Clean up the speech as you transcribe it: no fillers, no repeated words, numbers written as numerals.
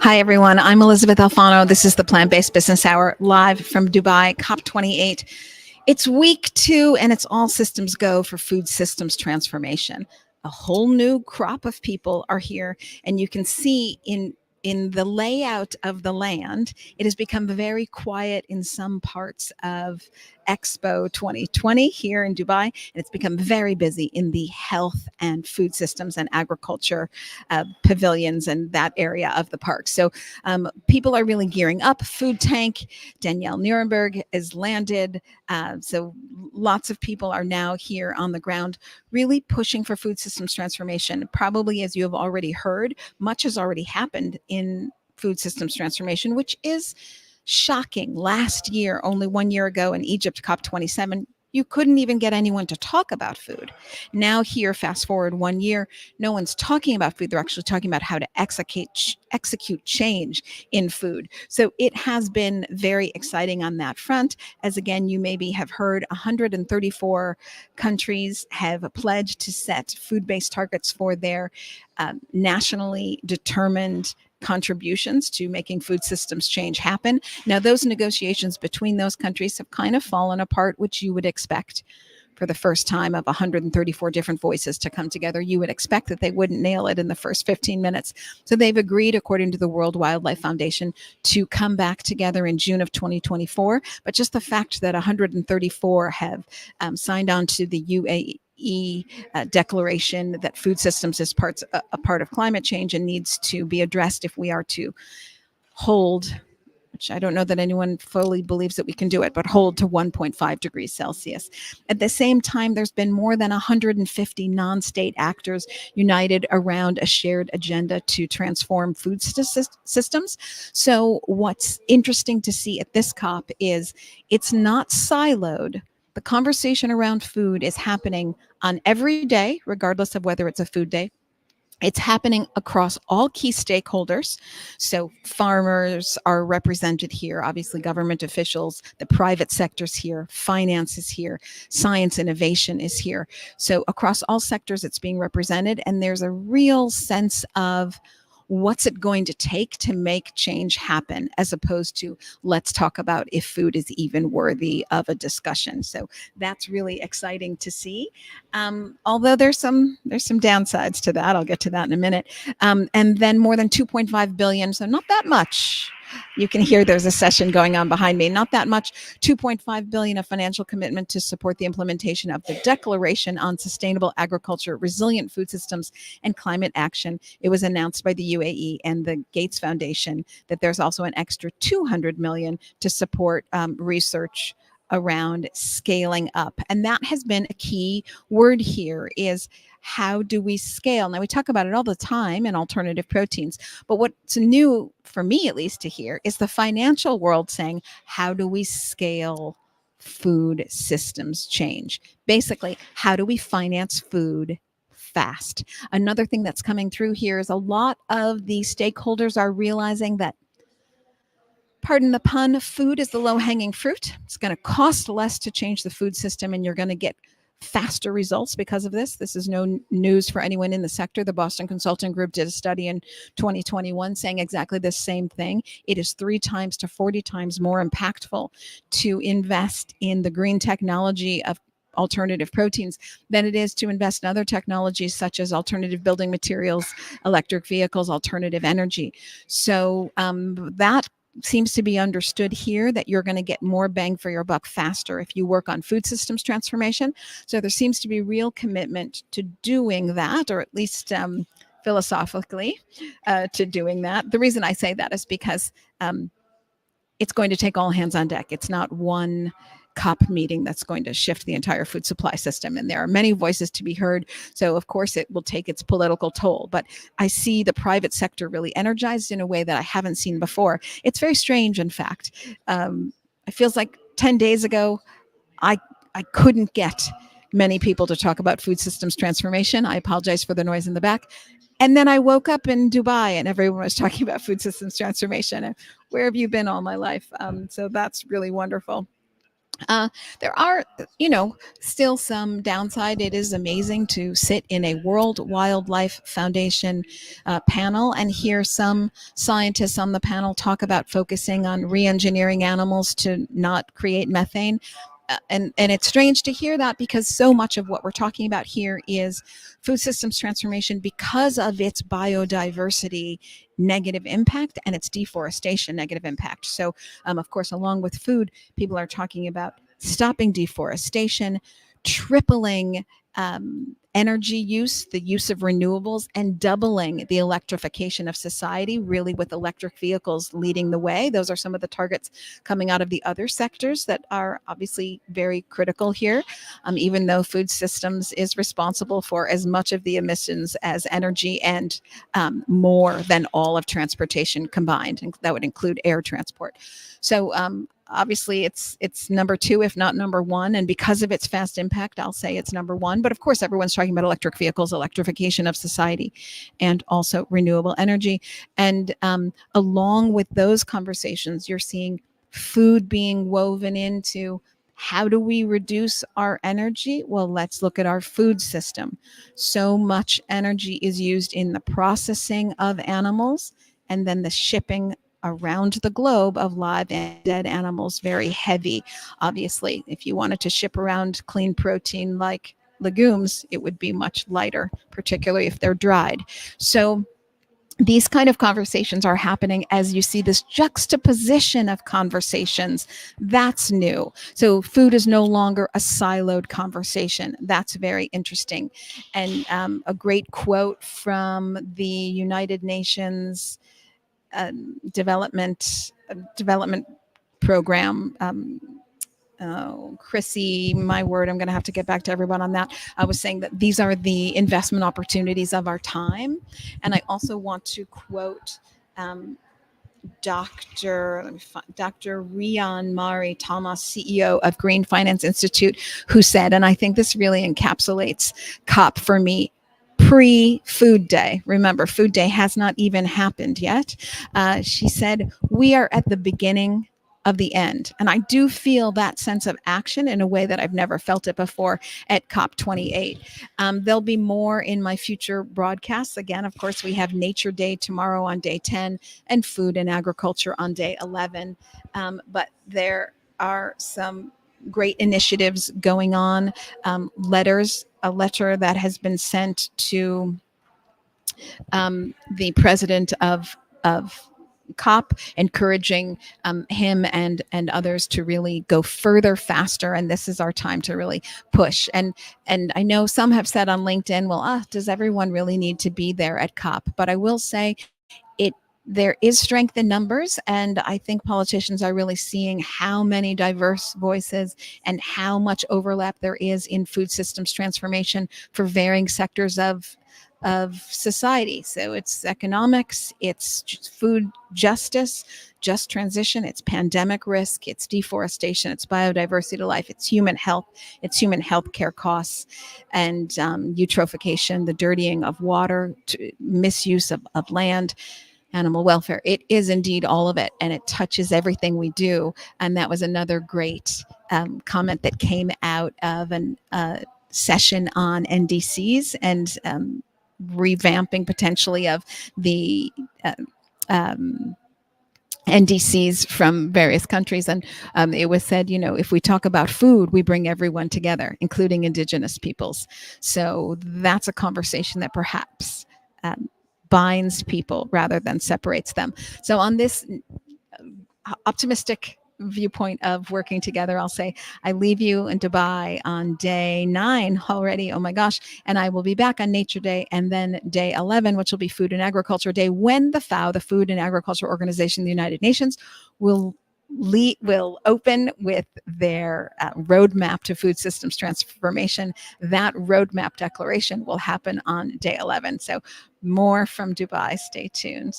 Hi, everyone. I'm Elysabeth Alfano. This is the Plant-Based Business Hour live from Dubai, COP28. It's week 2, and it's all systems go for food systems transformation. A whole new crop of people are here, and you can see in the layout of the land, it has become very quiet in some parts of Expo 2020 here in Dubai, and it's become very busy in the health and food systems and agriculture pavilions and that area of the park. So people are really gearing up. Food Tank, Danielle Nuremberg is landed. So lots of people are now here on the ground, really pushing for food systems transformation. Probably, as you have already heard, much has already happened in food systems transformation, which is shocking. Last year, only 1 year ago in Egypt, COP27, you couldn't even get anyone to talk about food. Now here, fast forward 1 year, no one's talking about food. They're actually talking about how to execute change in food. So it has been very exciting on that front. As again, you maybe have heard, 134 countries have pledged to set food-based targets for their nationally determined contributions to making food systems change happen. Now, those negotiations between those countries have kind of fallen apart, which you would expect. For the first time of 134 different voices to come together, you would expect that they wouldn't nail it in the first 15 minutes. So they've agreed, according to the World Wildlife Foundation, to come back together in June of 2024. But just the fact that 134 have signed on to the UAE declaration that food systems is a part of climate change and needs to be addressed if we are to hold, which I don't know that anyone fully believes that we can do it, but hold to 1.5 degrees Celsius. At the same time, there's been more than 150 non-state actors united around a shared agenda to transform food systems. So what's interesting to see at this COP is it's not siloed. The conversation around food is happening on every day, regardless of whether it's a food day. It's happening across all key stakeholders. So farmers are represented here, obviously government officials, the private sector's here, finance is here, science innovation is here. So across all sectors, it's being represented, and there's a real sense of what's it going to take to make change happen, as opposed to let's talk about if food is even worthy of a discussion. So that's really exciting to see. Although there's some downsides to that. I'll get to that in a minute. And then more than 2.5 billion, so not that much. You can hear there's a session going on behind me. Not that much. 2.5 billion of financial commitment to support the implementation of the Declaration on Sustainable Agriculture, Resilient Food Systems, and Climate Action. It was announced by the UAE and the Gates Foundation that there's also an extra 200 million to support research around scaling up. And that has been a key word here, is how do we scale? Now, we talk about it all the time in alternative proteins, but what's new, for me at least, to hear is the financial world saying, how do we scale food systems change? Basically, how do we finance food fast? Another thing that's coming through here is a lot of the stakeholders are realizing that, pardon the pun, food is the low-hanging fruit. It's going to cost less to change the food system, and you're going to get faster results because of this. This is no news for anyone in the sector. The Boston Consulting Group did a study in 2021 saying exactly the same thing. It is 3 times to 40 times more impactful to invest in the green technology of alternative proteins than it is to invest in other technologies such as alternative building materials, electric vehicles, alternative energy. So that seems to be understood here, that you're going to get more bang for your buck faster if you work on food systems transformation. So there seems to be real commitment to doing that, or at least philosophically to doing that. The reason I say that is because it's going to take all hands on deck. It's not one COP meeting that's going to shift the entire food supply system. And there are many voices to be heard. So of course it will take its political toll, but I see the private sector really energized in a way that I haven't seen before. It's very strange, in fact. It feels like 10 days ago, I couldn't get many people to talk about food systems transformation. I apologize for the noise in the back. And then I woke up in Dubai and everyone was talking about food systems transformation. Where have you been all my life? So that's really wonderful. Uh, there are, still some downside. It is amazing to sit in a World Wildlife Foundation panel and hear some scientists on the panel talk about focusing on re-engineering animals to not create methane. And it's strange to hear that, because so much of what we're talking about here is food systems transformation because of its biodiversity negative impact and its deforestation negative impact. So, of course, along with food, people are talking about stopping deforestation, tripling energy use, the use of renewables, and doubling the electrification of society, really with electric vehicles leading the way. Those are some of the targets coming out of the other sectors that are obviously very critical here, even though food systems is responsible for as much of the emissions as energy and more than all of transportation combined. And that would include air transport. So obviously it's number two, if not number one. And because of its fast impact, I'll say it's number one. But of course, everyone's talking about electric vehicles, electrification of society, and also renewable energy. And along with those conversations, you're seeing food being woven into how do we reduce our energy? Well, let's look at our food system. So much energy is used in the processing of animals and then the shipping around the globe of live and dead animals, very heavy. Obviously, if you wanted to ship around clean protein like legumes, it would be much lighter, particularly if they're dried. So these kind of conversations are happening as you see this juxtaposition of conversations. That's new. So food is no longer a siloed conversation. That's very interesting. And a great quote from the United Nations development program. Chrissy, my word, I'm going to have to get back to everyone on that. I was saying that these are the investment opportunities of our time. And I also want to quote Dr. Rian Mari Thomas, CEO of Green Finance Institute, who said, and I think this really encapsulates COP for me, pre-Food Day. Remember, Food Day has not even happened yet. She said, we are at the beginning of the end. And I do feel that sense of action in a way that I've never felt it before at COP28. There'll be more in my future broadcasts. Again, of course, we have Nature Day tomorrow on day 10 and Food and Agriculture on day 11. But there are some great initiatives going on. A letter that has been sent to the president of COP, encouraging him and others to really go further, faster, and this is our time to really push. And I know some have said on LinkedIn, well, does everyone really need to be there at COP? But I will say, there is strength in numbers, and I think politicians are really seeing how many diverse voices and how much overlap there is in food systems transformation for varying sectors of society. So it's economics, it's food justice, just transition, it's pandemic risk, it's deforestation, it's biodiversity to life, it's human health, it's human health care costs, and eutrophication, the dirtying of water, misuse of land, animal welfare. It is indeed all of it, and it touches everything we do. And that was another great comment that came out of a session on NDCs and revamping potentially of the NDCs from various countries. And it was said, if we talk about food, we bring everyone together, including Indigenous peoples. So that's a conversation that perhaps binds people rather than separates them. So on this optimistic viewpoint of working together, I'll say I leave you in Dubai on day 9 already. Oh my gosh. And I will be back on Nature Day, and then day 11, which will be Food and Agriculture Day, when the FAO, the Food and Agriculture Organization of the United Nations, will open with their roadmap to food systems transformation. That roadmap declaration will happen on day 11. So more from Dubai. Stay tuned.